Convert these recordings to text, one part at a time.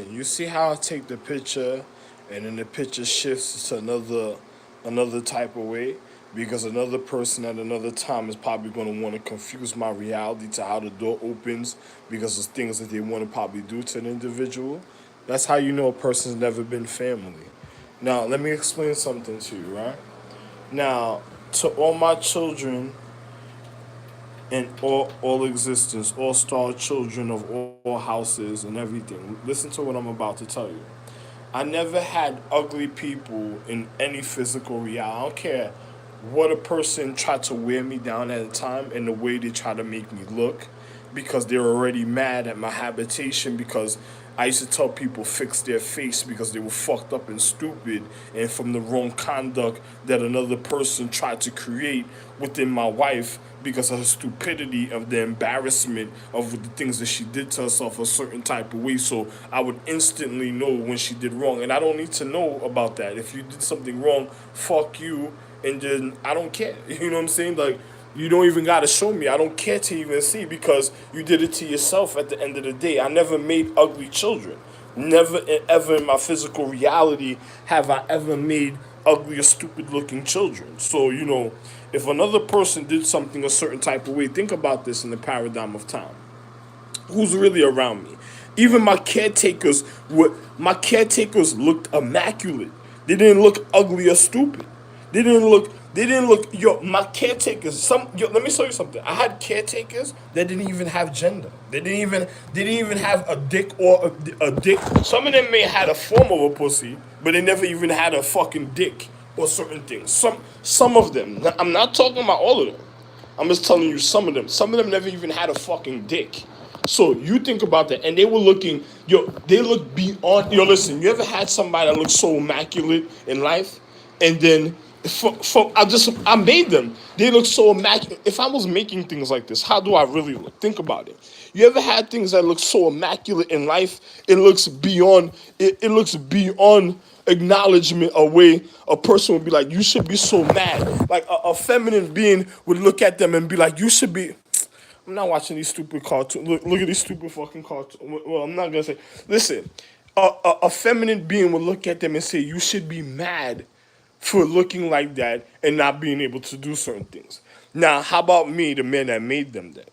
You see how I take the picture and then the picture shifts to another type of way because another person at another time is probably going to want to confuse my reality to how the door opens because of things that they want to probably do to an individual. That's how you know a person's never been family. Now, let me explain something to you, right? Now, to all my children in all existence, all star children of all houses and everything, listen to what I'm about to tell you. I never had ugly people in any physical reality. I don't care what a person tried to wear me down at a time and the way they try to make me look because they're already mad at my habitation because I used to tell people fix their face because they were fucked up and stupid and from the wrong conduct that another person tried to create within my wife because of her stupidity, of the embarrassment of the things that she did to herself a certain type of way. So I would instantly know when she did wrong. And I don't need to know about that. If you did something wrong, fuck you. And then I don't care. You know what I'm saying? Like, you don't even gotta show me. I don't care to even see because you did it to yourself at the end of the day. I never made ugly children. Never ever in my physical reality have I ever made ugly or stupid looking children. So, if another person did something a certain type of way, think about this in the paradigm of time. Who's really around me? Even my caretakers looked immaculate. They didn't look ugly or stupid. They didn't look yo, my caretakers, let me show you something. I had caretakers that didn't even have gender. They didn't even have a dick or a dick. Some of them may have had a form of a pussy, but they never even had a fucking dick or certain things. Some of them. I'm not talking about all of them. I'm just telling you some of them. Some of them never even had a fucking dick. So you think about that, and they were looking, they look beyond. Listen, you ever had somebody that looked so immaculate in life, and then I made them. They look so immaculate. If I was making things like this, how do I really look? Think about it. You ever had things that look so immaculate in life? It looks beyond. It looks beyond acknowledgement a way a person would be like, you should be so mad. Like a feminine being would look at them and be like, you should be. I'm not watching these stupid cartoons. Look at these stupid fucking cartoons. Well, I'm not gonna say. Listen, a feminine being would look at them and say, you should be mad for looking like that and not being able to do certain things. Now, how about me, the man that made them then?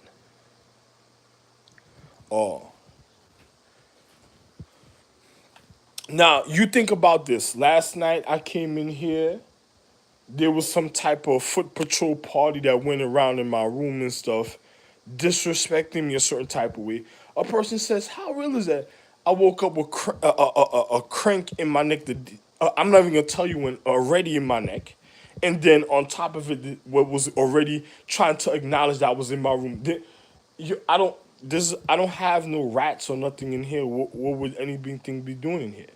Oh. Now, you think about this. Last night I came in here, there was some type of foot patrol party that went around in my room and stuff, disrespecting me a certain type of way. A person says, "How real is that?" I woke up with a crank in my neck. I'm not even gonna tell you when already in my neck, and then on top of it, what was already trying to acknowledge that I was in my room. I don't. I don't have no rats or nothing in here. What would anything be doing in here?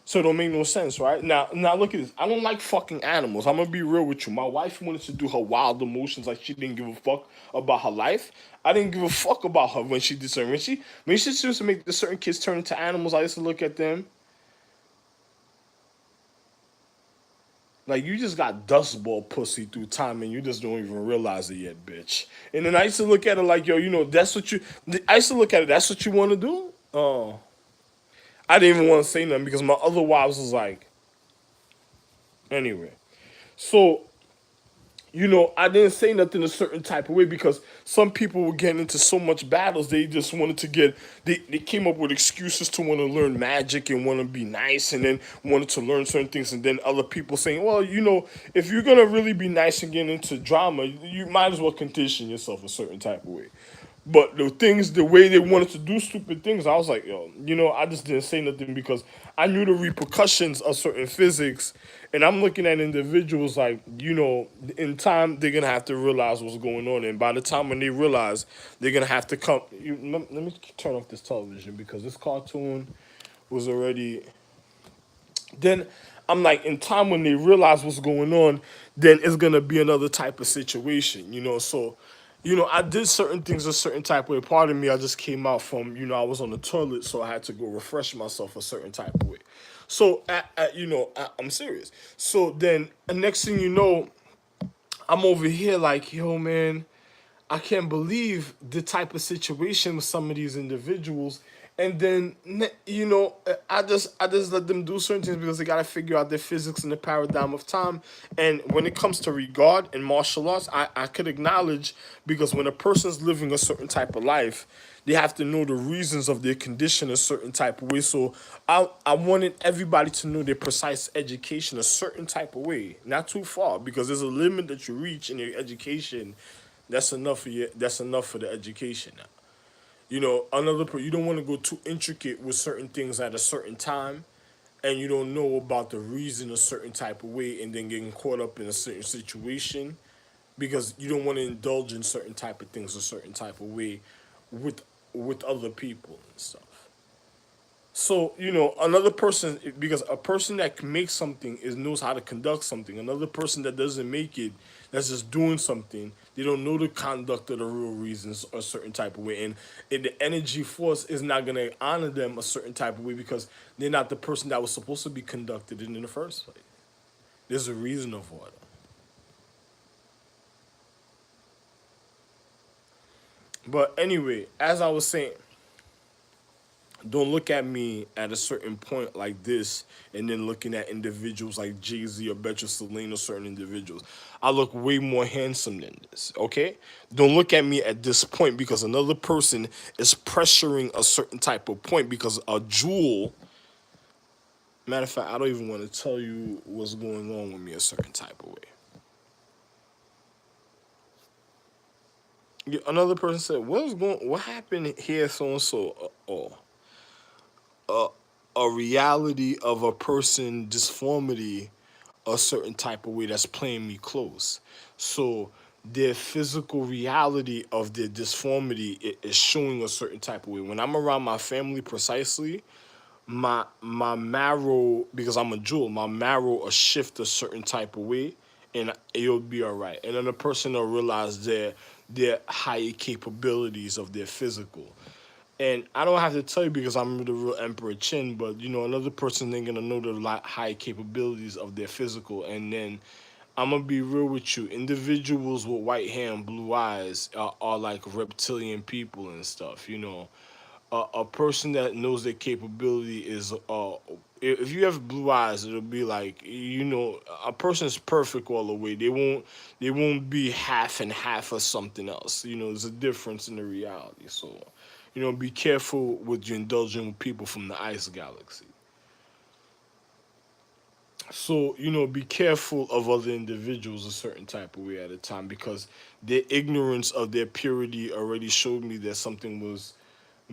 So it don't make no sense, right? Now look at this. I don't like fucking animals. I'm gonna be real with you. My wife wanted to do her wild emotions like she didn't give a fuck about her life. I didn't give a fuck about her when she did certain when she used to make the certain kids turn into animals. I used to look at them like you just got dust ball pussy through time and you just don't even realize it yet, bitch. And then I used to look at it like, yo, that's what you. I used to look at it. That's what you want to do. Oh, I didn't even want to say nothing because my other wives was like, anyway. So I didn't say nothing a certain type of way because some people were getting into so much battles. They just wanted to they came up with excuses to want to learn magic and want to be nice and then wanted to learn certain things. And then other people saying, well, if you're going to really be nice and get into drama, you might as well condition yourself a certain type of way. But the way they wanted to do stupid things, I was like, yo, I just didn't say nothing because I knew the repercussions of certain physics. And I'm looking at individuals like, in time, they're going to have to realize what's going on. And by the time when they realize, they're going to have to come. Let me turn off this television because this cartoon was already. Then I'm like, in time when they realize what's going on, then it's gonna be another type of situation. So, I did certain things a certain type of way. Pardon me, I just came out from, I was on the toilet, so I had to go refresh myself a certain type of way. So, I'm serious. So then, the next thing you know, I'm over here like, yo, man, I can't believe the type of situation with some of these individuals. and then I just let them do certain things because they gotta figure out their physics and the paradigm of time. And when it comes to regard and martial arts, I could acknowledge, because when a person's living a certain type of life, they have to know the reasons of their condition a certain type of way. So I wanted everybody to know their precise education a certain type of way, not too far, because there's a limit that you reach in your education. That's enough for the education. You don't want to go too intricate with certain things at a certain time, and you don't know about the reason a certain type of way, and then getting caught up in a certain situation, because you don't want to indulge in certain type of things a certain type of way with with other people and stuff. So another person, because a person that can make something is knows how to conduct something. Another person that doesn't make it, that's just doing something, they don't know the conduct of the real reasons a certain type of way, and the energy force is not gonna honor them a certain type of way because they're not the person that was supposed to be conducted in the first place. There's a reason of order. But anyway, as I was saying, don't look at me at a certain point like this and then looking at individuals like Jay-Z or Betcha Selena or certain individuals. I look way more handsome than this, okay? Don't look at me at this point because another person is pressuring a certain type of point because a jewel. Matter of fact, I don't even want to tell you what's going on with me a certain type of way. Yeah, another person said, what happened here, so and so? Oh, a reality of a person disformity a certain type of way that's playing me close. So their physical reality of their disformity is showing a certain type of way. When I'm around my family precisely, my marrow, because I'm a jewel, my marrow will shift a certain type of way, and it'll be all right. And then the person will realize their higher capabilities of their physical. And I don't have to tell you because I'm the real Emperor Chin, but another person ain't gonna know the high capabilities of their physical. And then I'm gonna be real with you. Individuals with white hair and blue eyes are like reptilian people and stuff. A person that knows their capability is if you have blue eyes, it'll be like a person's perfect all the way. They won't be half and half or something else. There's a difference in the reality. So be careful with you indulging with people from the ice galaxy. So, be careful of other individuals a certain type of way at a time because their ignorance of their purity already showed me that something was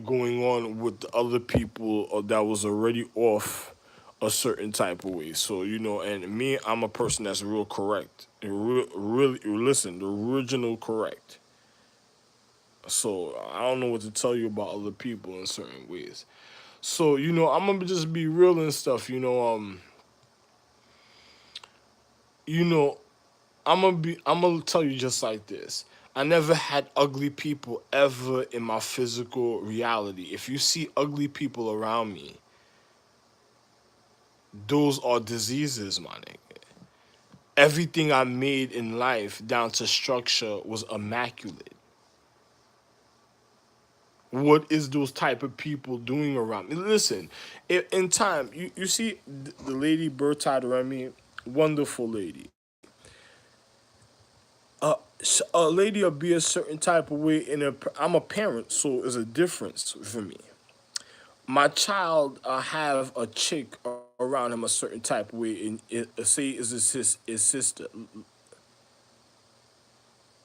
going on with the other people that was already off a certain type of way. So, and me, I'm a person that's real correct. Really, listen, the original correct. So, I don't know what to tell you about other people in certain ways. So, I'm gonna just be real and stuff. You know, I'm gonna tell you just like this. I never had ugly people ever in my physical reality. If you see ugly people around me, those are diseases, my nigga. Everything I made in life down to structure was immaculate. What is those type of people doing around me? Listen, in time, you see the lady Bertad Remy, wonderful lady. A lady will be a certain type of way I'm a parent, so it's a difference for me. My child have a chick around him a certain type of way, and say is his sister.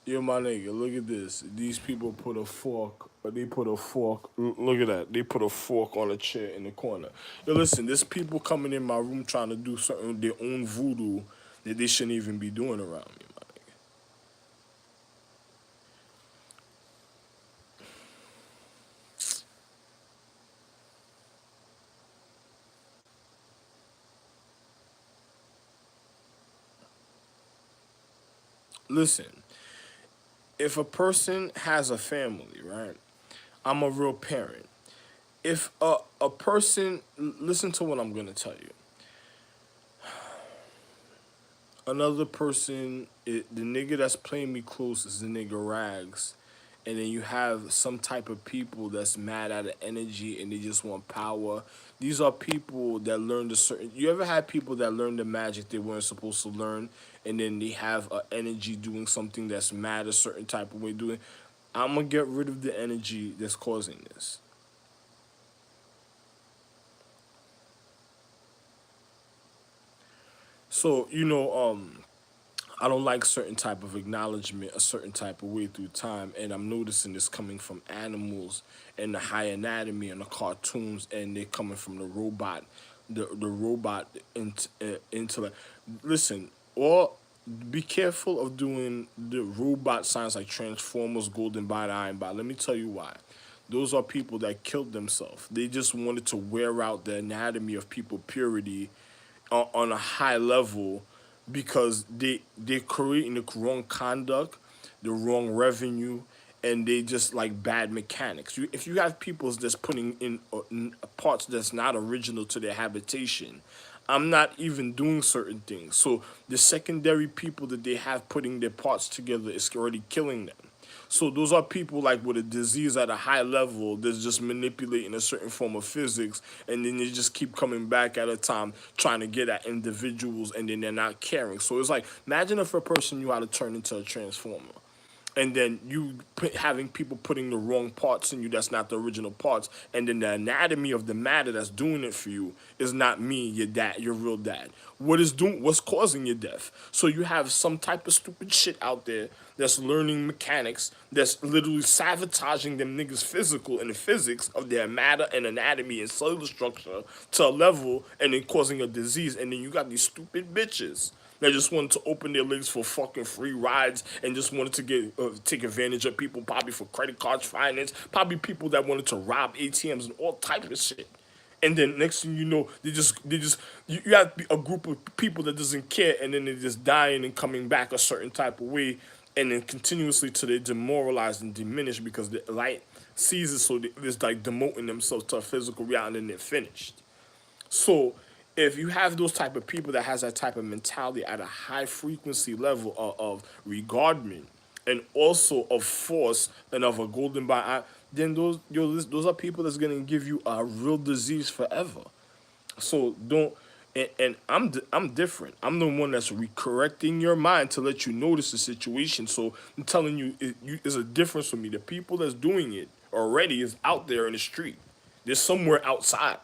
Yo, my nigga, look at this. These people put a fork, or they put a fork. Look at that. They put a fork on a chair in the corner. Yo, listen, there's people coming in my room trying to do something their own voodoo that they shouldn't even be doing around me, my nigga. Listen, if a person has a family, right? I'm a real parent. If a person, listen to what I'm gonna tell you. Another person, the nigga that's playing me close is the nigga Rags, And then you have some type of people that's mad at the energy and they just want power. These are people that learn the certain. You ever had people that learn the magic they weren't supposed to learn, and then they have a energy doing something that's mad a certain type of way doing. I'm gonna get rid of the energy that's causing this. So I don't like certain type of acknowledgement a certain type of way through time, and I'm noticing this coming from animals and the high anatomy and the cartoons, and they're coming from the robot, the robot intellect. Listen, or be careful of doing the robot signs like Transformers, Golden Bot, Iron Bot. Let me tell you why. Those are people that killed themselves. They just wanted to wear out the anatomy of people purity on a high level because they're creating the wrong conduct, the wrong revenue, and they just like bad mechanics. If you have people that's putting in parts that's not original to their habitation, I'm not even doing certain things. So the secondary people that they have putting their parts together is already killing them. So those are people like with a disease at a high level that's just manipulating a certain form of physics, and then they just keep coming back at a time trying to get at individuals, and then they're not caring. So it's like, imagine if a person knew how to turn into a transformer, and then having people putting the wrong parts in you that's not the original parts, and then the anatomy of the matter that's doing it for you is not me, your dad, your real dad. What's causing your death? So you have some type of stupid shit out there that's learning mechanics, that's literally sabotaging them niggas physical and the physics of their matter and anatomy and cellular structure to a level, and then causing a disease. And then you got these stupid bitches that just wanted to open their legs for fucking free rides and just wanted to get take advantage of people, probably for credit cards, finance, probably people that wanted to rob ATMs and all type of shit. And then next thing you know, you have a group of people that doesn't care, and then they're just dying and coming back a certain type of way, and then continuously till they demoralize and diminish because the light sees it, so it's like demoting themselves to a physical reality, and they're finished. So if you have those type of people that has that type of mentality at a high frequency level of regardment and also of force and of a golden by, then those are people that's gonna give you a real disease forever. So don't. And I'm different. I'm the one that's correcting your mind to let you notice the situation. So I'm telling you, it's a difference for me. The people that's doing it already is out there in the street. They're somewhere outside.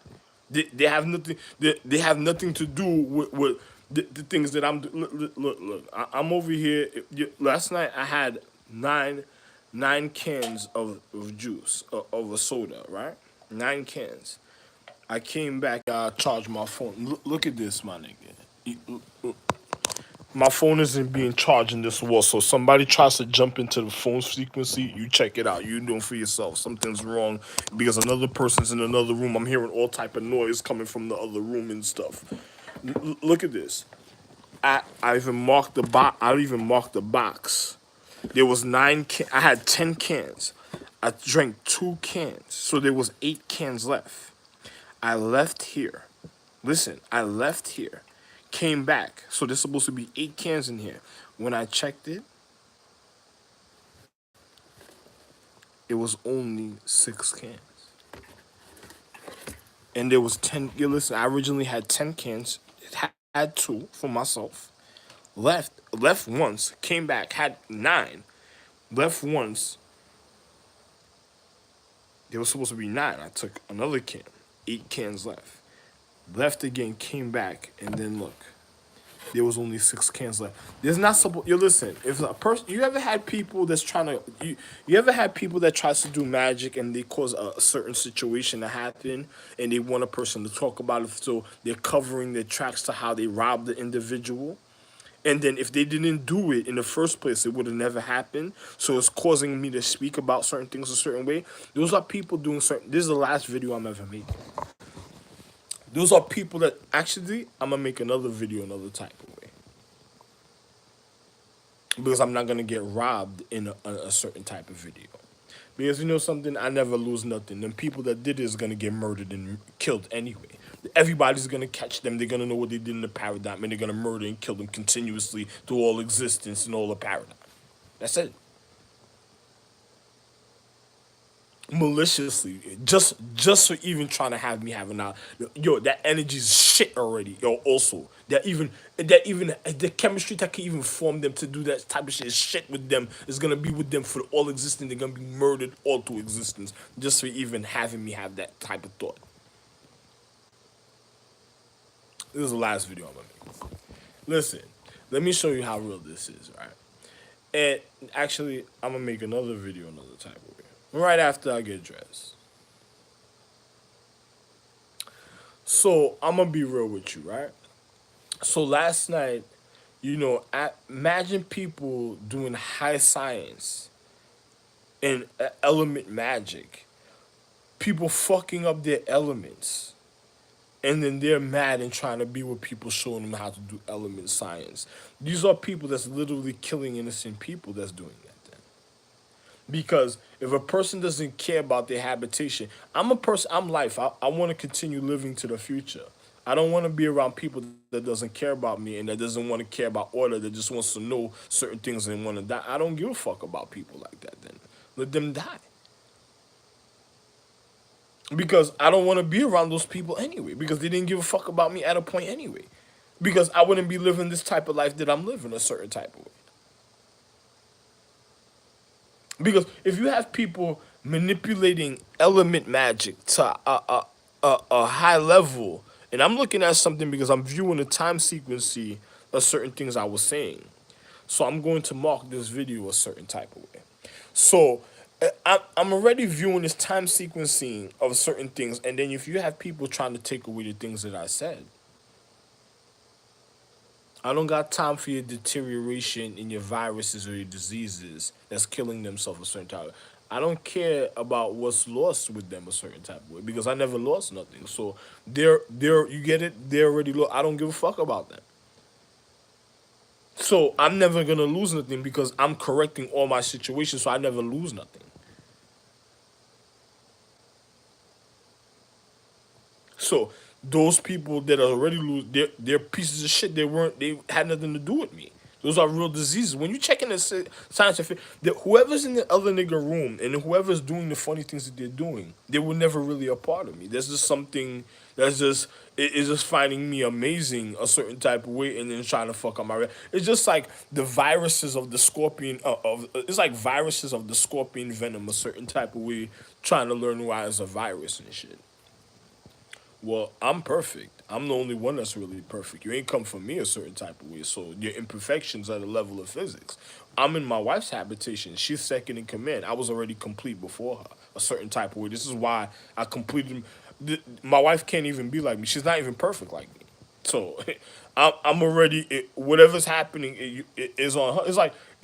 They have nothing. They have nothing to do with the things that I'm. Look. I'm over here. Last night I had nine cans of juice of a soda. Right, 9 cans. I came back, charged my phone. Look at this, my nigga. My phone isn't being charged in this wall, so somebody tries to jump into the phone's frequency, you check it out. You know for yourself. Something's wrong because another person's in another room. I'm hearing all type of noise coming from the other room and stuff. Look at this. I even marked the box. I even marked the box. There was I had 10 cans. I drank 2 cans, so there was 8 cans left. I left here. Listen, I left here, came back. So there's supposed to be 8 cans in here. When I checked it, it was only 6 cans. And there was 10. You listen, I originally had 10 cans. Had two for myself. Left once, came back, had 9. Left once. There was supposed to be 9. I took another can. 8 cans left. Left again, came back, and then look. There was only 6 cans left. There's not supposed. You listen. If a person, you ever had people that's trying to, you ever had people that tries to do magic and they cause a certain situation to happen, and they want a person to talk about it, so they're covering their tracks to how they robbed the individual, and then if they didn't do it in the first place, it would have never happened. So it's causing me to speak about certain things a certain way. Those are people doing certain. This is the last video I'm ever making. Those are people that actually I'm gonna make another video another type of way because I'm not gonna get robbed in a certain type of video. Because you know something, I never lose nothing. And people that did it is gonna get murdered and killed anyway. Everybody's gonna catch them. They're gonna know what they did in the paradigm, and they're gonna murder and kill them continuously through all existence and all the paradigm. That's it. maliciously, just for even trying to have me having out. Yo, that energy's shit already. Yo, also that even the chemistry that can even form them to do that type of shit is shit with them is gonna be with them for all existence. They're gonna be murdered all to existence just for even having me have that type of thought. This is the last video I'm gonna make. Listen, let me show you how real this is, right? And actually, I'm gonna make another video another type of way. Right after I get dressed. So I'm gonna be real with you, right? So last night, imagine people doing high science and element magic. People fucking up their elements. And then they're mad and trying to be with people showing them how to do element science. These are people that's literally killing innocent people that's doing that then. Because if a person doesn't care about their habitation, I'm a person, I'm life. I want to continue living to the future. I don't want to be around people that doesn't care about me and that doesn't want to care about order, that just wants to know certain things and want to die. I don't give a fuck about people like that then. Let them die. Because I don't want to be around those people anyway. Because they didn't give a fuck about me at a point anyway. Because I wouldn't be living this type of life that I'm living a certain type of way. Because if you have people manipulating element magic to a high level, and I'm looking at something because I'm viewing the time sequence of certain things I was saying. So I'm going to mark this video a certain type of way. So I'm already viewing this time sequencing of certain things, and then if you have people trying to take away the things that I said, I don't got time for your deterioration in your viruses or your diseases that's killing themselves a certain time. I don't care about what's lost with them a certain type of way because I never lost nothing. So they're you get it? They're already lost. I don't give a fuck about them. So I'm never gonna lose nothing because I'm correcting all my situations, so I never lose nothing. So those people that are already lose, they're pieces of shit. They had nothing to do with me. Those are real diseases. When you check in the scientific, whoever's in the other nigga room and whoever's doing the funny things that they're doing, they were never really a part of me. There's just something that's just it is just finding me amazing a certain type of way and then trying to fuck up my. It's just like the viruses of the scorpion it's like viruses of the scorpion venom a certain type of way, trying to learn why it's a virus and shit. Well, I'm perfect. I'm the only one that's really perfect. You ain't come from me a certain type of way. So your imperfections are the level of physics. I'm in my wife's habitation. She's second in command. I was already complete before her a certain type of way. This is why I completed. My wife can't even be like me. She's not even perfect like me. So I'm already whatever's happening it is on her. It's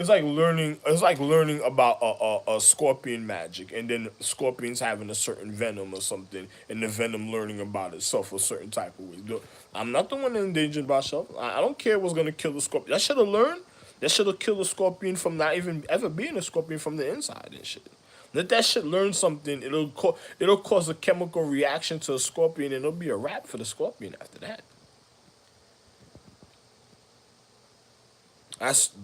like learning. It's like learning about a scorpion magic, and then scorpions having a certain venom or something, and the venom learning about itself a certain type of way. I'm not the one that endangered myself. I don't care what's gonna kill the scorpion. I should have learned. That should have killed the scorpion from not even ever being a scorpion from the inside and shit. Let that shit learn something. It'll cause a chemical reaction to a scorpion, and it'll be a wrap for the scorpion after that.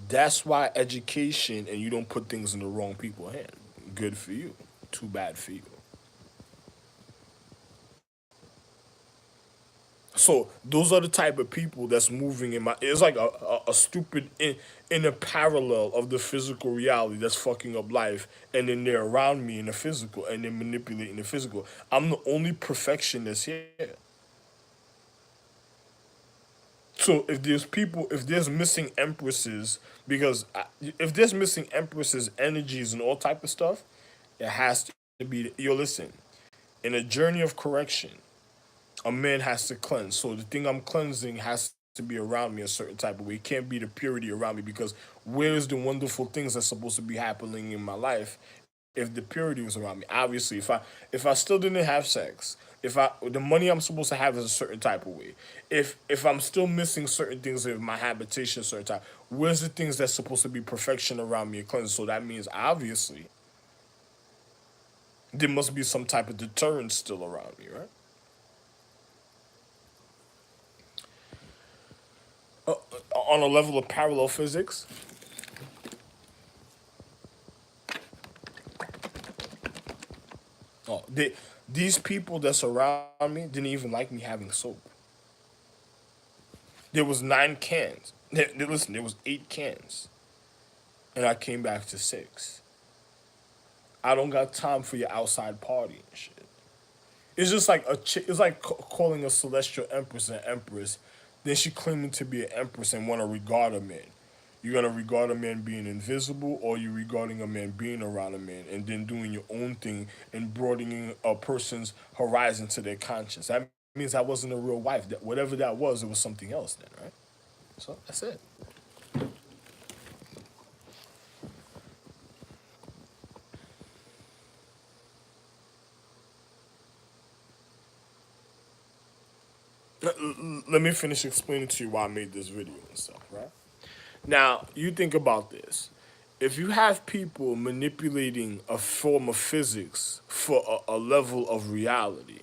That's why education and you don't put things in the wrong people's hand. Good for you. Too bad for you. So those are the type of people that's moving in my. It's like a stupid in a parallel of the physical reality that's fucking up life, and then they're around me in the physical, and they're manipulating the physical. I'm the only perfection that's here. So if there's missing empresses, because if there's missing empresses, energies, and all type of stuff, it has to be. Yo, listen. In a journey of correction, a man has to cleanse. So the thing I'm cleansing has to be around me a certain type of way. It can't be the purity around me because where's the wonderful things that's supposed to be happening in my life if the purity was around me? Obviously, if I still didn't have sex, if I the money I'm supposed to have is a certain type of way, if I'm still missing certain things in my habitation, certain type, where's the things that's supposed to be perfection around me and cleanse? So that means obviously there must be some type of deterrence still around me, right? On a level of parallel physics. These people that's around me didn't even like me having soap. There was 9 cans. Listen, there was 8 cans, and I came back to 6. I don't got time for your outside party and shit. It's just like a chick. It's like calling a celestial empress an empress. Then she claiming to be an empress and want to regard a man. You're gonna regard a man being invisible, or you regarding a man being around a man, and then doing your own thing and broadening a person's horizon to their conscience. That means I wasn't a real wife. That whatever that was, it was something else then, right? So that's it. Let me finish explaining to you why I made this video and stuff, right? Now, you think about this. If you have people manipulating a form of physics for a level of reality,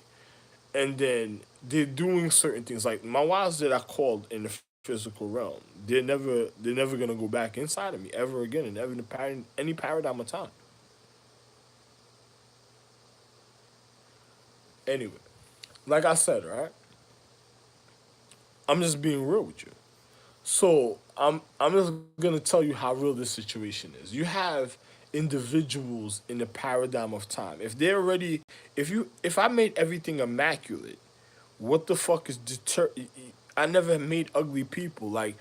and then they're doing certain things, like my wives that I called in the physical realm, they're never gonna go back inside of me ever again, in any paradigm of time. Anyway, like I said, right? I'm just being real with you. So I'm just gonna tell you how real this situation is. You have individuals in the paradigm of time. If I made everything immaculate, what the fuck is deter? I never made ugly people. Like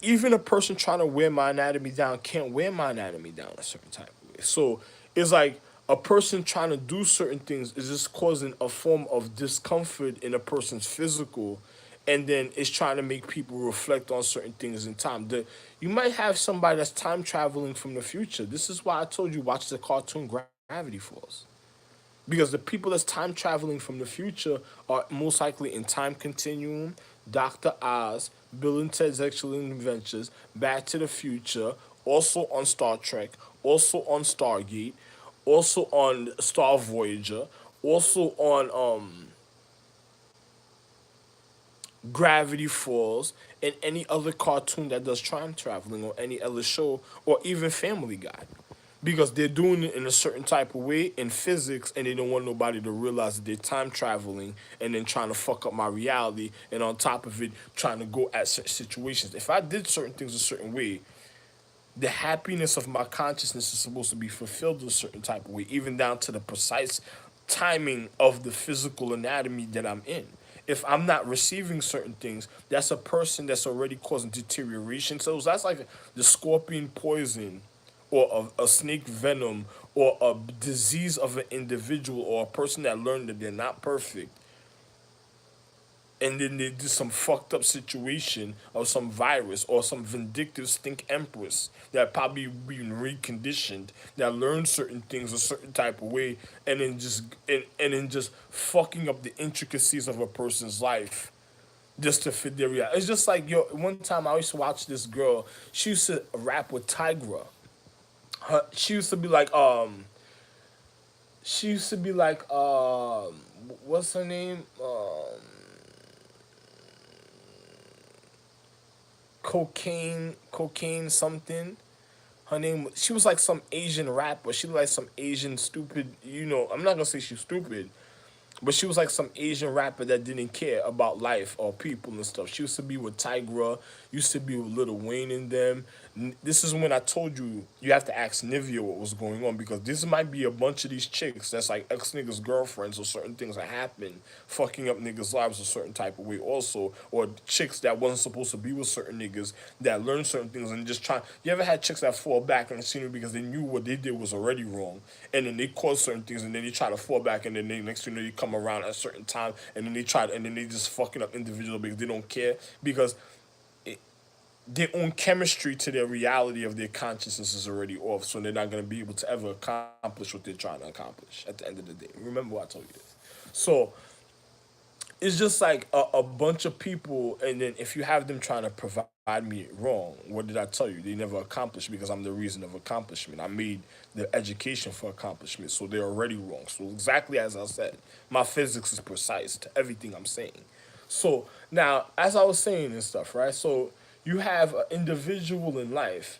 even a person trying to wear my anatomy down can't wear my anatomy down a certain type of way. So it's like a person trying to do certain things is just causing a form of discomfort in a person's physical, and then it's trying to make people reflect on certain things in time. You might have somebody that's time traveling from the future. This is why I told you watch the cartoon Gravity Falls. Because the people that's time traveling from the future are most likely in Time Continuum, Dr. Oz, Bill and Ted's Excellent Adventures, Back to the Future, also on Star Trek, also on Stargate, also on Star Voyager, also on Gravity Falls, and any other cartoon that does time traveling, or any other show, or even Family Guy. Because they're doing it in a certain type of way in physics, and they don't want nobody to realize that they're time traveling and then trying to fuck up my reality, and on top of it, trying to go at certain situations. If I did certain things a certain way, the happiness of my consciousness is supposed to be fulfilled in a certain type of way, even down to the precise timing of the physical anatomy that I'm in. If I'm not receiving certain things, that's a person that's already causing deterioration. So that's like the scorpion poison, or a snake venom, or a disease of an individual, or a person that learned that they're not perfect, and then they do some fucked up situation or some virus or some vindictive stink empress that probably been reconditioned, that learned certain things a certain type of way, and then just fucking up the intricacies of a person's life just to fit their reality. It's just like, yo, one time I used to watch this girl. She used to rap with Tigra. She used to be like what's her name, cocaine something. Her name, she was like some Asian rapper. She was like some Asian stupid, I'm not gonna say she's stupid, but she was like some Asian rapper that didn't care about life or people and stuff. She used to be with Tigra, used to be with Lil Wayne and them. This is when I told you you have to ask Nivea what was going on, because this might be a bunch of these chicks that's like ex niggas' girlfriends, or certain things that happen, fucking up niggas' lives a certain type of way also, or chicks that wasn't supposed to be with certain niggas that learn certain things and just try. You ever had chicks that fall back on the scenery because they knew what they did was already wrong, and then they caused certain things, and then they try to fall back, and then they next thing you know, you come around at a certain time, and then and then they just fucking up individual because they don't care, because their own chemistry to their reality of their consciousness is already off, so they're not going to be able to ever accomplish what they're trying to accomplish at the end of the day. Remember what I told you this. So it's just like a bunch of people, and then if you have them trying to provide me wrong, what did I tell you? They never accomplished, because I'm the reason of accomplishment. I made the education for accomplishment, so they're already wrong. So exactly as I said, my physics is precise to everything I'm saying. So now, as I was saying and stuff, right? So you have an individual in life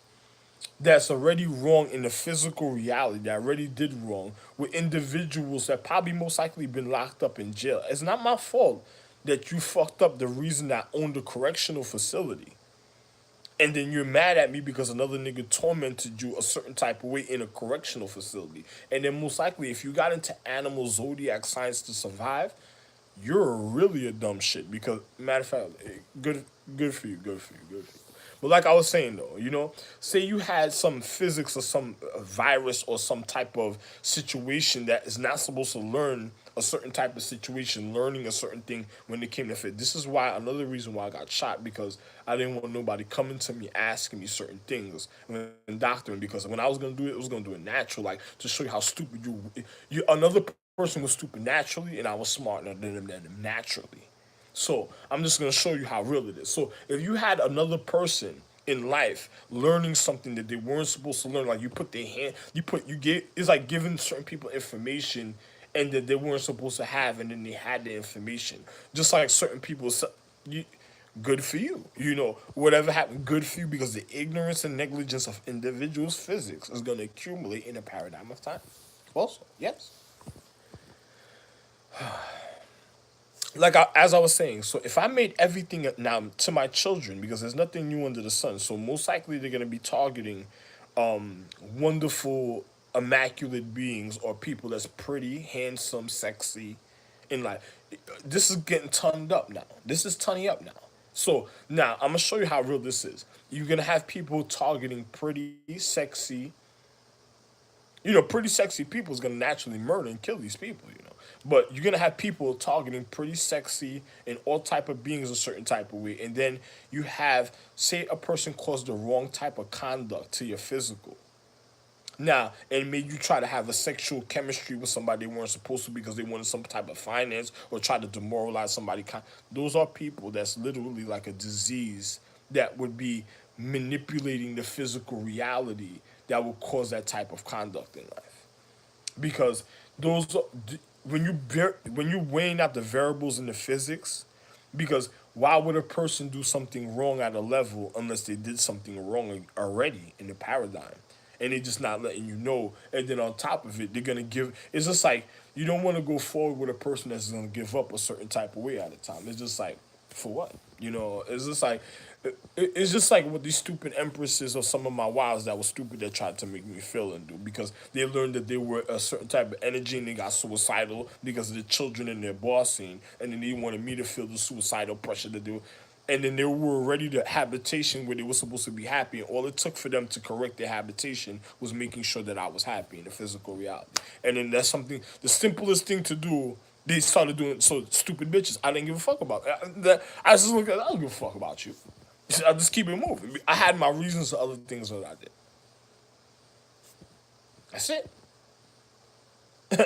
that's already wrong in the physical reality that already did wrong with individuals that probably most likely been locked up in jail. It's not my fault that you fucked up the reason that owned the correctional facility. And then you're mad at me because another nigga tormented you a certain type of way in a correctional facility. And then most likely, if you got into animal zodiac science to survive, you're really a dumb shit. Because matter of fact, good for you, good for you, good for you. But like I was saying though, say you had some physics or some virus or some type of situation that is not supposed to learn a certain type of situation, learning a certain thing when it came to fit. This is why another reason why I got shot because I didn't want nobody coming to me asking me certain things when doctoring because when I was gonna do it, I was gonna do it natural, like to show you how stupid you another person was stupid naturally and I was smarter than them naturally. So I'm just gonna show you how real it is. So if you had another person in life learning something that they weren't supposed to learn, like you put their hand, you gave, it's like giving certain people information and that they weren't supposed to have, and then they had the information. Just like certain people, you, good for you. Whatever happened, good for you because the ignorance and negligence of individuals' physics is gonna accumulate in a paradigm of time. Also, yes. As I was saying, so if I made everything now to my children, because there's nothing new under the sun, so most likely they're gonna be targeting wonderful, immaculate beings or people that's pretty, handsome, sexy in life. This is getting turned up now. This is turning up now. So now I'm gonna show you how real this is. You're gonna have people targeting pretty, sexy, pretty sexy people is gonna naturally murder and kill these people. But you're gonna have people targeting pretty sexy and all type of beings a certain type of way, and then you have say a person caused the wrong type of conduct to your physical. Now, and made you try to have a sexual chemistry with somebody they weren't supposed to because they wanted some type of finance or try to demoralize somebody. Those are people that's literally like a disease that would be manipulating the physical reality that would cause that type of conduct in life because those when you weighing out the variables in the physics, because why would a person do something wrong at a level unless they did something wrong already in the paradigm and they just not letting you know, and then on top of it they're gonna give, it's just like you don't want to go forward with a person that's gonna give up a certain type of way at a time. It's just like, for what? It's just like it's just like what these stupid empresses or some of my wives that were stupid that tried to make me feel and do because they learned that they were a certain type of energy and they got suicidal because of the children in their bossing, and then they wanted me to feel the suicidal pressure to do, and then they were already the habitation where they were supposed to be happy, and all it took for them to correct their habitation was making sure that I was happy in the physical reality. And then that's something, the simplest thing to do, they started doing. So stupid bitches, I didn't give a fuck about. I just look at, I don't give a fuck about you. I just keep it moving. I had my reasons for other things that I did. That's it.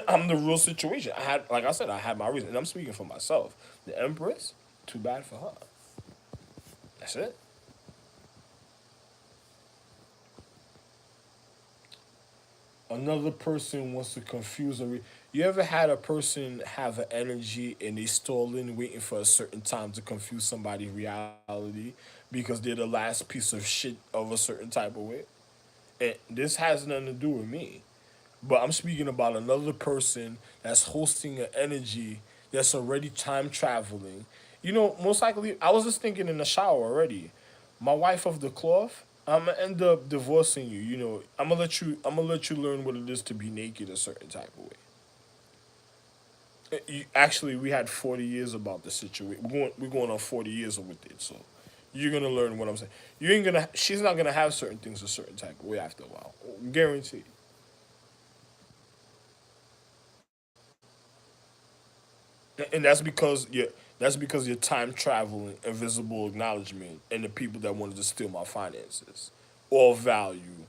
I'm the real situation. Like I said, I had my reason, and I'm speaking for myself. The Empress, too bad for her. That's it. Another person wants to confuse you ever had a person have an energy and they stalling waiting for a certain time to confuse somebody's reality because they're the last piece of shit of a certain type of way? And this has nothing to do with me. But I'm speaking about another person that's hosting an energy that's already time traveling. Most likely, I was just thinking in the shower already. My wife of the cloth, I'm gonna end up divorcing you. I'm gonna let you learn what it is to be naked a certain type of way. Actually, we had 40 years about the situation. We're going on 40 years with it, so you're gonna learn what I'm saying. You ain't gonna. She's not gonna have certain things a certain type of way after a while. Guaranteed. And that's because you're time traveling, invisible acknowledgement, and the people that wanted to steal my finances, all value.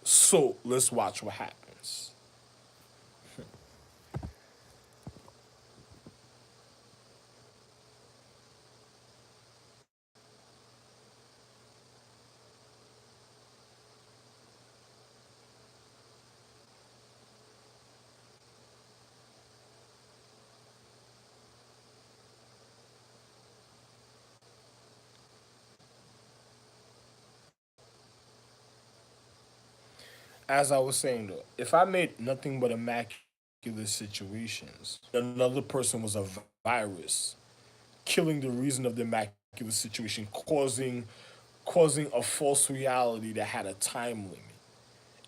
So let's watch what happens. as I was saying though, if I made nothing but immaculate situations, another person was a virus, killing the reason of the immaculate situation, causing a false reality that had a time limit,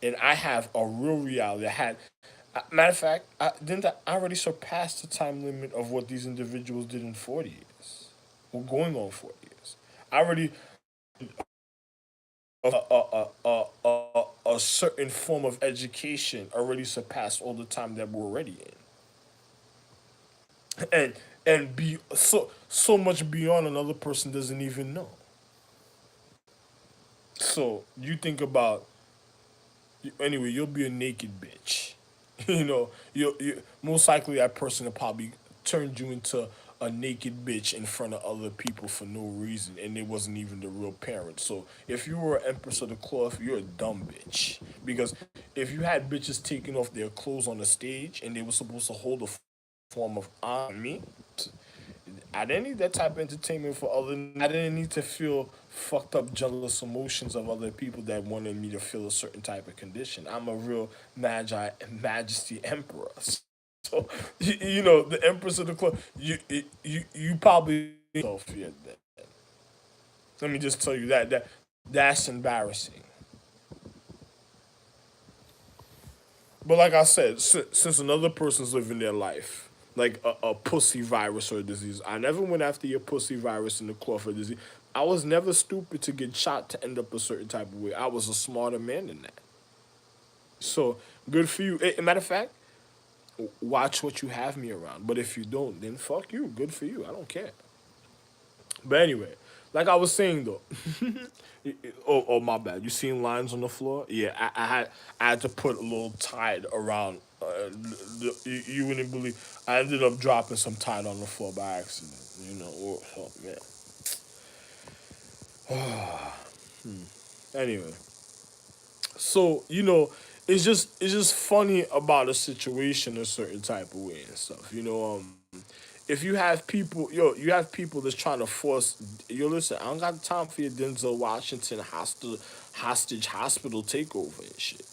and I have a real reality that had. Matter of fact, I already surpassed the time limit of what these individuals did in 40 years. We're going on 40 years. I already a certain form of education already surpassed all the time that we're already in, and be so much beyond another person doesn't even know. So you think about anyway, you'll be a naked bitch. You most likely that person will probably turned you into a naked bitch in front of other people for no reason, and it wasn't even the real parent. So if you were an empress of the cloth, you're a dumb bitch. Because if you had bitches taking off their clothes on the stage and they were supposed to hold a form of honor me, I didn't need that type of entertainment for other. I didn't need to feel fucked up, jealous emotions of other people that wanted me to feel a certain type of condition. I'm a real majesty emperor. So the empress of the club. You probably yourself yet. Let me just tell you that's embarrassing. But like I said, since another person's living their life, like a pussy virus or a disease, I never went after your pussy virus in the cloth or disease. I was never stupid to get shot to end up a certain type of way. I was a smarter man than that. So good for you. Matter of fact, watch what you have me around. But if you don't, then fuck you. Good for you. I don't care. But anyway, like I was saying though, oh my bad. You seen lines on the floor? Yeah, I had to put a little tide around. You wouldn't believe. I ended up dropping some tide on the floor by accident. Oh man. Anyway, so it's just funny about a situation a certain type of way and stuff. If you have people, you have people that's trying to force. Listen, I don't got time for your Denzel Washington hostage hospital takeover and shit,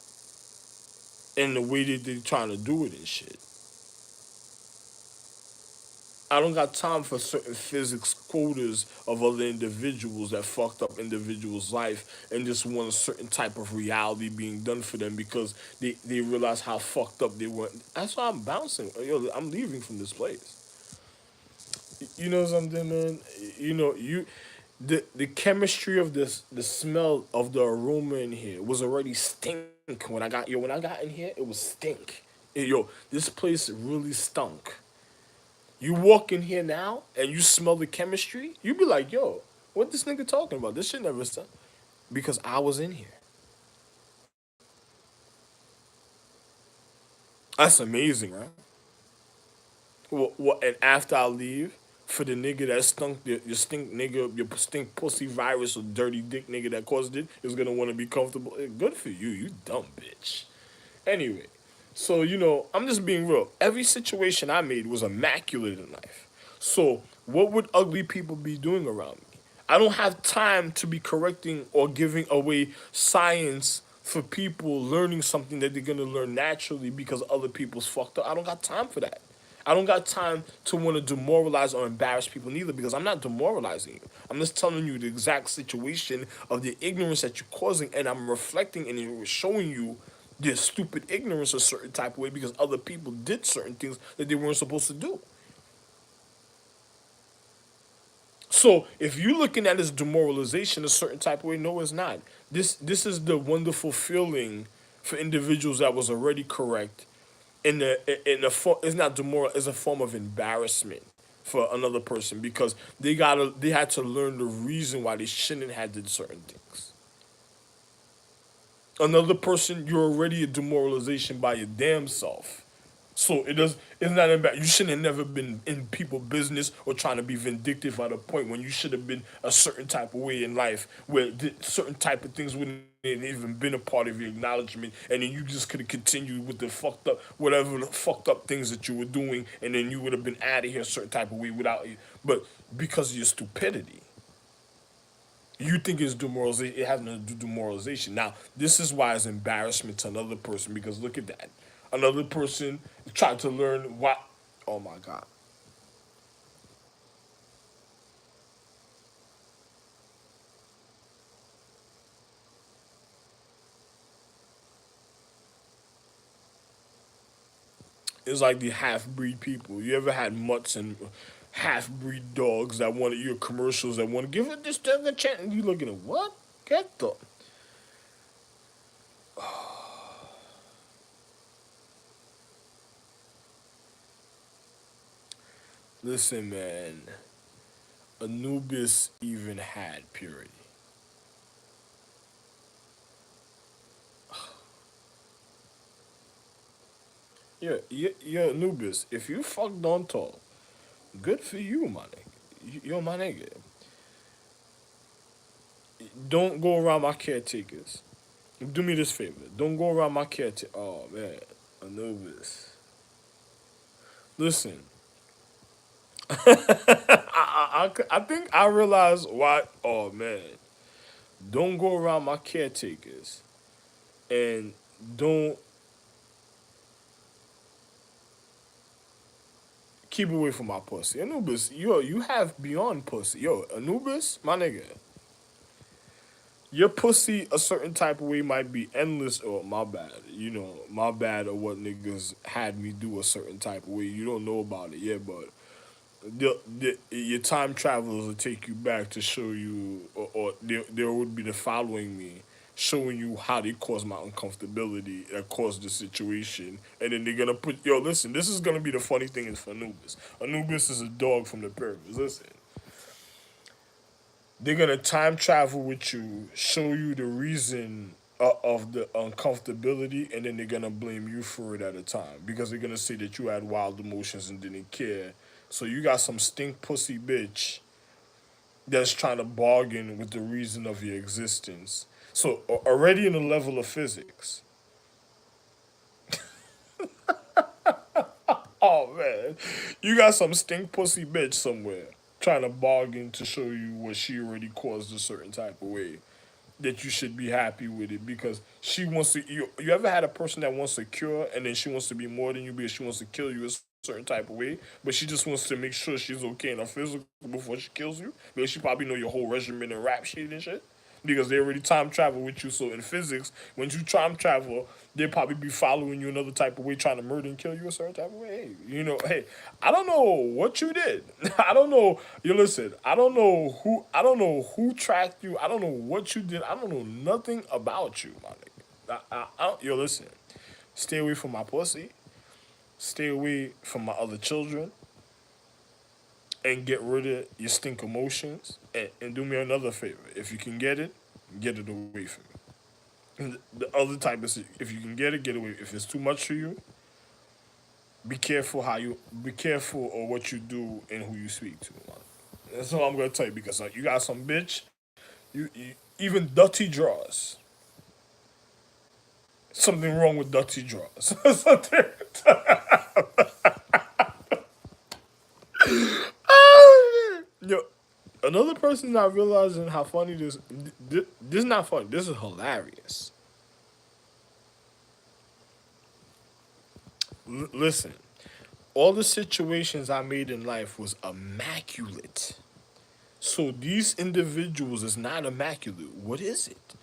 and the way that they're trying to do it and shit. I don't got time for certain physics quotas of other individuals that fucked up individuals' life and just want a certain type of reality being done for them because they realize how fucked up they were. That's why I'm bouncing. I'm leaving from this place. You know something, man. The chemistry of the smell of the aroma in here was already stink when I got in here. It was stink. This place really stunk. You walk in here now and you smell the chemistry, you be like, yo, what this nigga talking about? This shit never stunk. Because I was in here. That's amazing, right? And after I leave, for the nigga that stunk, your stink nigga, your stink pussy virus or dirty dick nigga that caused it is gonna want to be comfortable. Good for you, you dumb bitch. Anyway, so I'm just being real. Every situation I made was immaculate in life. So what would ugly people be doing around me? I don't have time to be correcting or giving away science for people learning something that they're gonna learn naturally because other people's fucked up. I don't got time for that. I don't got time to want to demoralize or embarrass people neither because I'm not demoralizing you. I'm just telling you the exact situation of the ignorance that you're causing, and I'm reflecting and showing you their stupid ignorance a certain type of way because other people did certain things that they weren't supposed to do. So if you're looking at it as demoralization a certain type of way, no, it's not. This is the wonderful feeling for individuals that was already correct. It's not demoral. It's a form of embarrassment for another person because they had to learn the reason why they shouldn't have did certain things. Another person, you're already a demoralization by your damn self. So it's not about you shouldn't have never been in people business or trying to be vindictive at a point when you should have been a certain type of way in life where certain type of things wouldn't have even been a part of your acknowledgement, and then you just could have continued with the fucked up whatever the fucked up things that you were doing, and then you would have been out of here a certain type of way without you, but because of your stupidity. You think it's demoralization. It has nothing to do with demoralization. Now, this is why it's embarrassment to another person because look at that. Another person tried to learn what. Oh my God. It's like the half breed people. You ever had mutts and half breed dogs that want your commercials that want to give it this dog a chance? And you looking at what? Get the. Listen, man. Anubis even had purity. Yeah, Anubis. If you fucked on tall, good for you, my nigga. Yo, my nigga. Don't go around my caretakers. Do me this favor. Don't go around my caretaker. Oh, man. Anubis. Listen. I think I realize why. Oh, man. Don't go around my caretakers. And don't keep away from my pussy. Anubis, yo, you have beyond pussy. Yo, Anubis, my nigga. Your pussy a certain type of way might be endless or my bad. You know, my bad or what niggas had me do a certain type of way. You don't know about it yet, but your time travelers will take you back to show you, or there would be the following me, showing you how they caused my uncomfortability that caused the situation, and then they're gonna put yo. Listen, this is gonna be the funny thing is for Anubis. Anubis is a dog from the pyramids. Listen, they're gonna time travel with you, show you the reason of the uncomfortability, and then they're gonna blame you for it at a time because they're gonna say that you had wild emotions and didn't care. So you got some stink pussy bitch that's trying to bargain with the reason of your existence. So already in the level of physics. Oh man, you got some stink pussy bitch somewhere trying to bargain to show you what she already caused a certain type of way that you should be happy with it because she wants to. You ever had a person that wants to cure and then she wants to be more than you because she wants to kill you a certain type of way, but she just wants to make sure she's okay in her physical before she kills you because she probably know your whole regimen and rap sheet and shit because they already time travel with you. So in physics, when you time travel, they'll probably be following you another type of way, trying to murder and kill you a certain type of way. Hey, you know, hey, I don't know what you did. I don't know. You listen. I don't know who. I don't know who tracked you. I don't know what you did. I don't know nothing about you, my nigga. Yo, listen. Stay away from my pussy. Stay away from my other children. And get rid of your stink emotions. And do me another favor. If you can get it away from me. And the other type is if you can get away. If it's too much for you, be careful of what you do and who you speak to. Man. That's all I'm gonna tell you because you got some bitch. You even dirty drawers. Something wrong with dirty drawers. Something. Yo, another person not realizing how funny this is not funny. This is hilarious. Listen, all the situations I made in life was immaculate. So these individuals is not immaculate. What is it?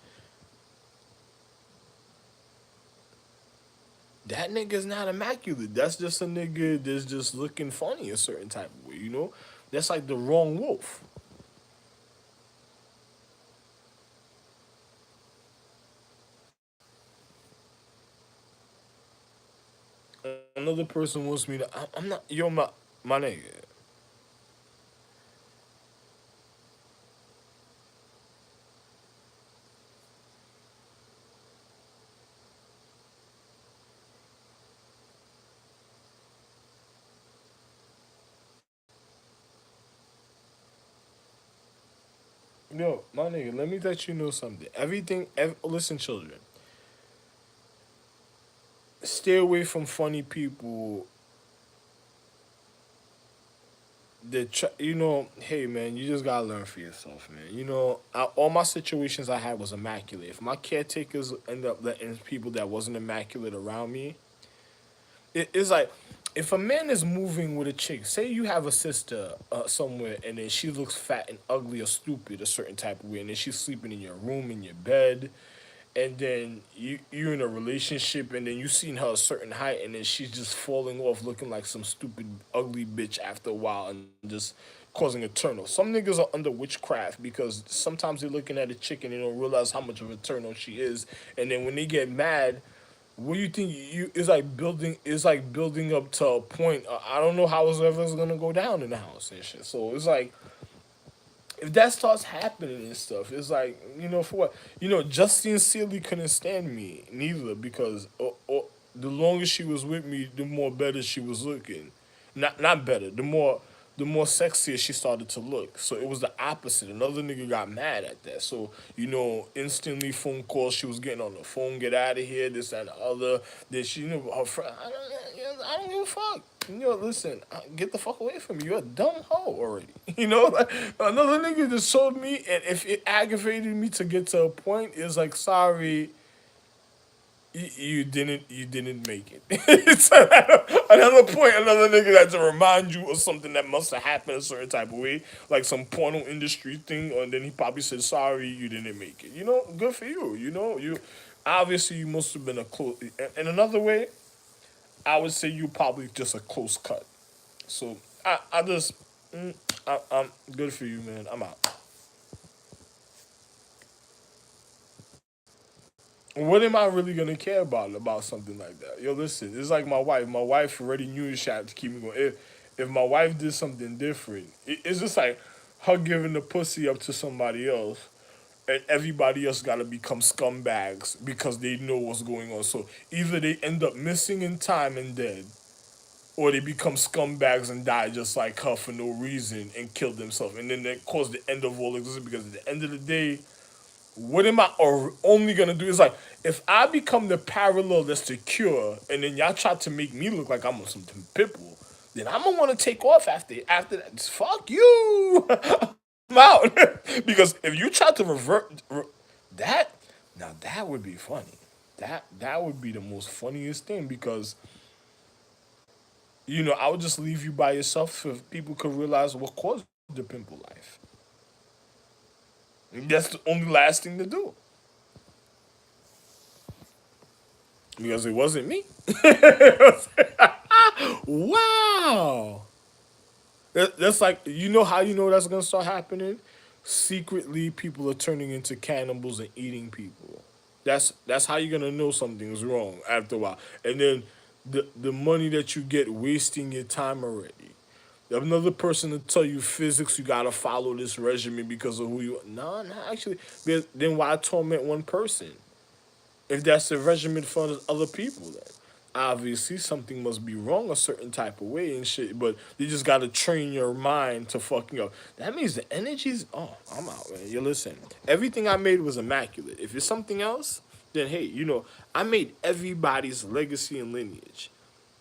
That nigga's not immaculate. That's just a nigga that's just looking funny a certain type of way, you know? That's like the wrong wolf. Another person wants me to. I'm not. Yo, my nigga. Yo, my nigga. Let me let you know something. Listen, children. Stay away from funny people hey man, you just gotta learn for yourself, man. All my situations I had was immaculate. If my caretakers end up letting people that wasn't immaculate around me, it's like if a man is moving with a chick, say you have a sister somewhere, and then she looks fat and ugly or stupid a certain type of way, and then she's sleeping in your room in your bed, and then you're in a relationship, and then you seen her a certain height, and then she's just falling off looking like some stupid ugly bitch after a while, and just causing a turn off. Some niggas are under witchcraft because sometimes they're looking at a chick and they don't realize how much of a turn off she is, and then when they get mad, what do you think? It's like building up to a point. I don't know how it's ever gonna go down in the house and shit. So it's like if that starts happening and stuff, it's like, for what? Justine Sealy couldn't stand me neither because the longer she was with me, the more better she was looking. Not better. The more sexier she started to look. So it was the opposite. Another nigga got mad at that. So, instantly phone calls. She was getting on the phone, get out of here, this and the other. Then she, her friend, I don't give a fuck. Listen, get the fuck away from me. You're a dumb hoe already. Like another nigga just showed me, and if it aggravated me to get to a point, it's like, sorry, you didn't make it. It's another point, another nigga had to remind you of something that must have happened a certain type of way, like some porno industry thing, and then he probably said, sorry, you didn't make it. Good for you. You obviously you must have been a close. In another way, I would say you probably just a close cut. So I just, I'm good for you, man. I'm out. What am I really gonna care about something like that? Yo, listen, it's like my wife. My wife already knew she had to keep me going. If my wife did something different, it's just like her giving the pussy up to somebody else, and everybody else gotta become scumbags because they know what's going on. So either they end up missing in time and dead, or they become scumbags and die just like her for no reason and kill themselves, and then that cause the end of all existence. Because at the end of the day, what am I only gonna do? Is like if I become the parallel that's the cure, and then y'all try to make me look like I'm on some pitbull, then I'm gonna want to take off after that. Fuck you, I'm out. Because if you try to that, now that would be funny. That would be the most funniest thing because I would just leave you by yourself so people could realize what caused the pimple life. And that's the only last thing to do. Because it wasn't me. Wow. That's like, how you know that's gonna start happening? Secretly, people are turning into cannibals and eating people. That's how you're gonna know something's wrong after a while. And then the money that you get wasting your time already. Another person to tell you physics, you gotta follow this regimen because of who you are. No, no, actually. Then why torment one person? If that's the regimen for other people, then obviously something must be wrong a certain type of way and shit. But you just gotta train your mind to fucking up. That means the energy's. Oh, I'm out, man. You listen. Everything I made was immaculate. If it's something else, then hey, I made everybody's legacy and lineage.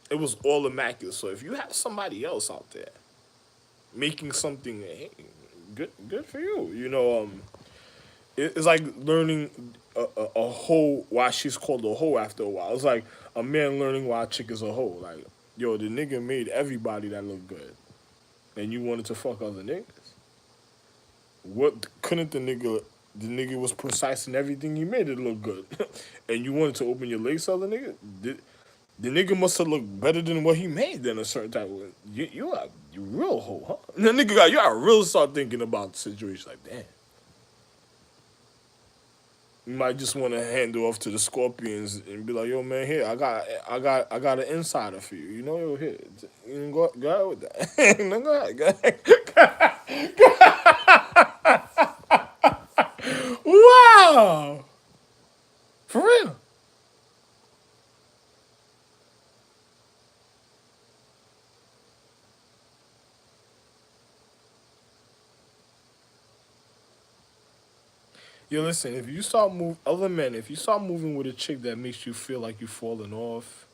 It was all immaculate. So if you have somebody else out there making something, hey, good for you. It's like learning a hoe why she's called a hoe after a while. It's like a man learning why a chick is a hoe. Like, yo, the nigga made everybody that look good, and you wanted to fuck other niggas. What couldn't the nigga? The nigga was precise in everything he made it look good, and you wanted to open your legs to other niggas. The nigga must have looked better than what he made then a certain type of way. You real hoe, huh? And the nigga got you gotta real start thinking about the situation like, damn. You might just want to hand it off to the Scorpions and be like, "Yo, man, here I got an insider for you. Yo, here, go ahead with that. No, Wow, for real. Yo, listen, other men, if you start moving with a chick that makes you feel like you're falling off,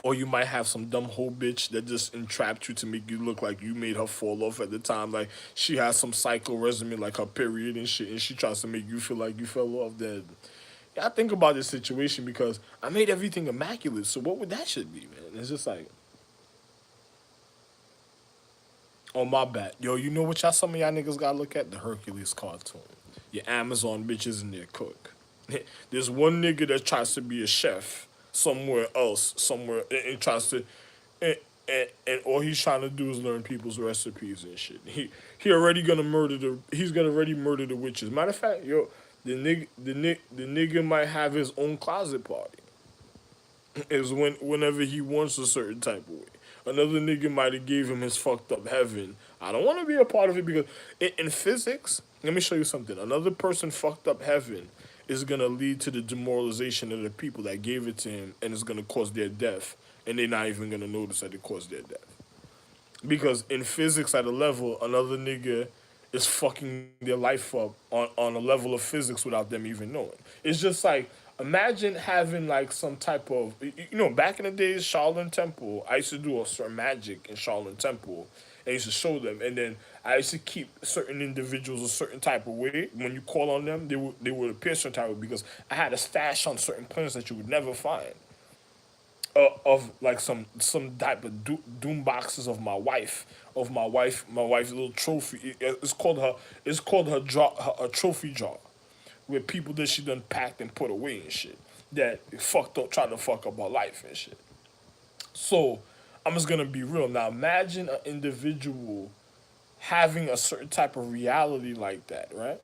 Or you might have some dumb hoe bitch that just entrapped you to make you look like you made her fall off at the time. Like she has some psycho resume, like her period and shit, and she tries to make you feel like you fell off. Then yeah, I think about this situation because I made everything immaculate. So what would that shit be, man? It's just like, oh my bad, yo. You know what y'all some of y'all niggas gotta look at? The Hercules cartoon. Your Amazon bitches and their cook. There's one nigga that tries to be a chef somewhere else, somewhere, and tries to, and, and all he's trying to do is learn people's recipes and shit. He already gonna murder the. He's gonna already murder the witches. Matter of fact, yo, the nigga might have his own closet party. Is whenever he wants a certain type of way. Another nigga might have gave him his fucked up heaven. I don't want to be a part of it because in physics, let me show you something. Another person fucked up heaven is gonna lead to the demoralization of the people that gave it to him, and it's gonna cause their death, and they're not even gonna notice that it caused their death. Because in physics, at a level, another nigga is fucking their life up on a level of physics without them even knowing. It's just like, imagine having like some type of, back in the days, Shaolin Temple, I used to do a certain magic in Shaolin Temple. I used to show them, and then I used to keep certain individuals a certain type of way. When you call on them, they would appear a certain type of way because I had a stash on certain planets that you would never find of like some type of doom boxes of my wife's little trophy. It's called her jar, a trophy jar, with people that she done packed and put away and shit that fucked up, trying to fuck up her life and shit. So I'm just gonna be real now. Imagine an individual having a certain type of reality like that, right?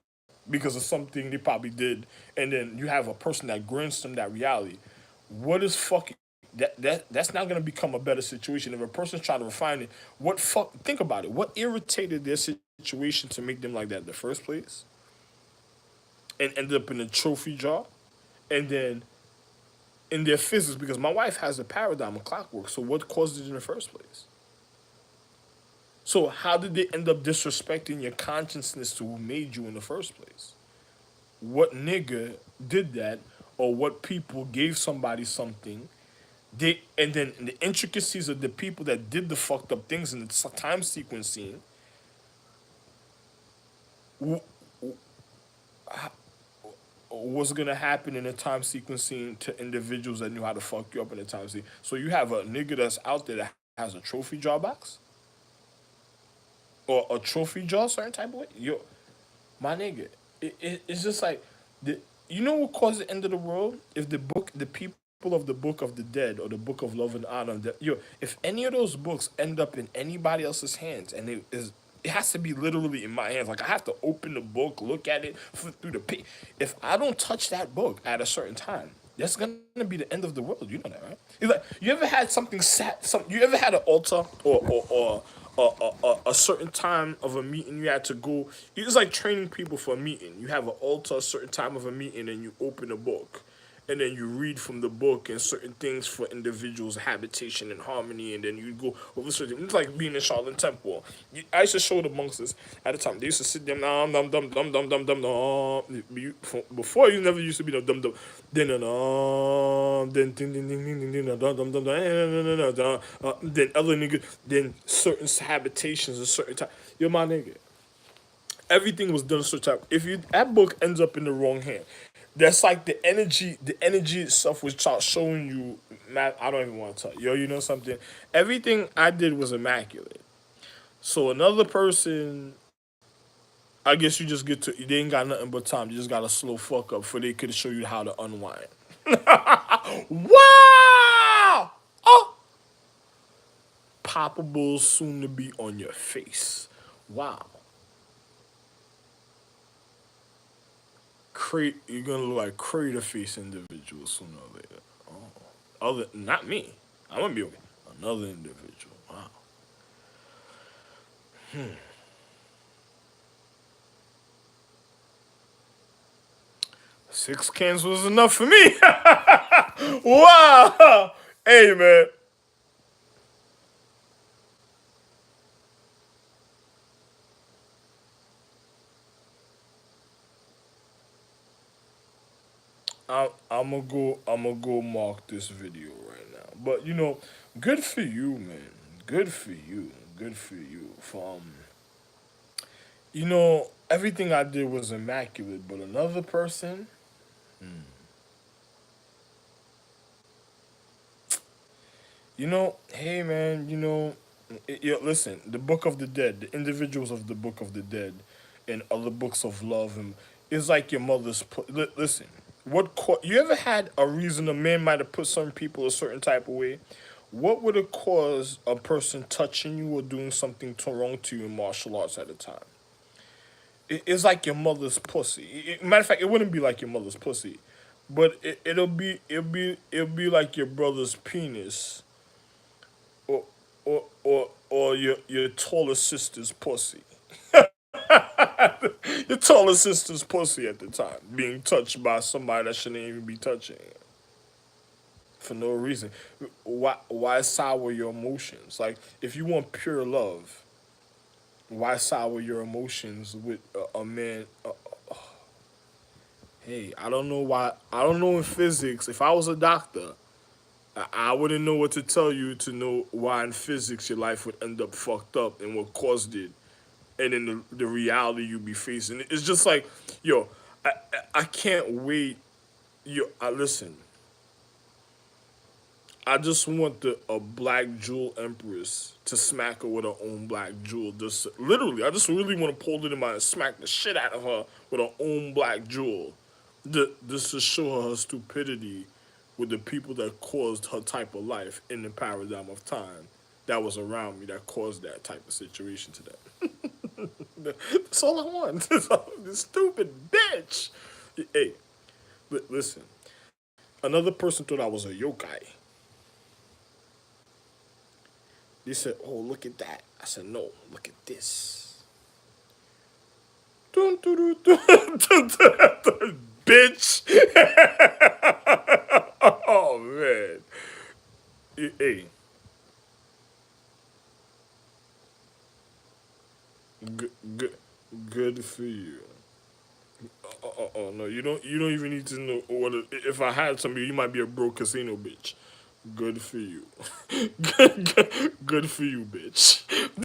Because of something they probably did, and then you have a person that grants them that reality. What is fucking that's not gonna become a better situation if a person's trying to refine it. What fuck? Think about it. What irritated their situation to make them like that in the first place, and ended up in a trophy jar, and then in their physics, because my wife has a paradigm of clockwork. So what caused it in the first place? So how did they end up disrespecting your consciousness to who made you in the first place? What nigga did that, or what people gave somebody something? They and then the intricacies of the people that did the fucked up things in the time sequencing. What's gonna happen in the time sequencing to individuals that knew how to fuck you up in the time sequence? So you have a nigga that's out there that has a trophy jar box or a trophy jar, certain type of way. Yo, my nigga, it's just like you know what caused the end of the world? If the people of the Book of the Dead or the Book of Love and Honor, if any of those books end up in anybody else's hands, and it has to be literally in my hands. Like I have to open the book, look at it, flip through the page. If I don't touch that book at a certain time, that's gonna be the end of the world. You know that, right? It's like you ever had something sat. You ever had an altar or a certain time of a meeting you had to go. It's like training people for a meeting. You have an altar, a certain time of a meeting, and you open a book. And then you read from the book and certain things for individuals, habitation and harmony, and then you go over certain. It's like being in Shaolin Temple. I used to show the monks this at the time. They used to sit there, dum dum dum dum dum dum dum dum. Before you never used to be the dum dum. Then ding ding ding ding ding dum dum dum dum. Then other niggas, then certain habitations, a certain time. Yo, my nigga, everything was done so type. If you that book ends up in the wrong hand, that's like the energy itself was showing you. Man, I don't even want to tell you. Yo, you know something? Everything I did was immaculate. So another person, I guess you just get to. They ain't got nothing but time. You just got to slow fuck up for they could show you how to unwind. Wow! Oh, poppables soon to be on your face. Wow. You're gonna look like crater face individuals sooner or later. Not me. I'm gonna be okay. Another individual. Wow. Six cans was enough for me. Wow. Hey man. I'm gonna go mark this video right now. But good for you, man. Good for you. Good for you. Everything I did was immaculate, but another person, hey man, listen, the Book of the Dead, the individuals of the Book of the Dead, and other books of love, and is like your mother's. Listen, you ever had a reason a man might have put some people a certain type of way? What would have caused a person touching you or doing something wrong to you in martial arts at the time? It's like your mother's pussy. Matter of fact, it wouldn't be like your mother's pussy, but it'll be like your brother's penis or or your taller sister's pussy. Your taller sister's pussy at the time being touched by somebody that shouldn't even be touching it for no reason. Why sour your emotions? Like if you want pure love, why sour your emotions with a man? Hey, I don't know why. I don't know in physics. If I was a doctor, I wouldn't know what to tell you to know why in physics your life would end up fucked up and what caused it, and then the reality you be facing. It's just like, yo, I can't wait. Yo, listen. I just want a black jewel empress to smack her with her own black jewel. Just literally, I just really want to pull it in my and smack the shit out of her with her own black jewel. Just to show her stupidity with the people that caused her type of life in the paradigm of time that was around me that caused that type of situation to them. That's all I want. This stupid bitch. Hey, listen. Another person thought I was a yokai. They said, "Oh, look at that." I said, "No, look at this." Dun, dun, dun, dun, dun, dun, dun, bitch. Oh man. Hey, good, good, good for you. Oh no, you don't even need to know what. If I had somebody, you might be a broke casino bitch. Good for you. Good for you, bitch.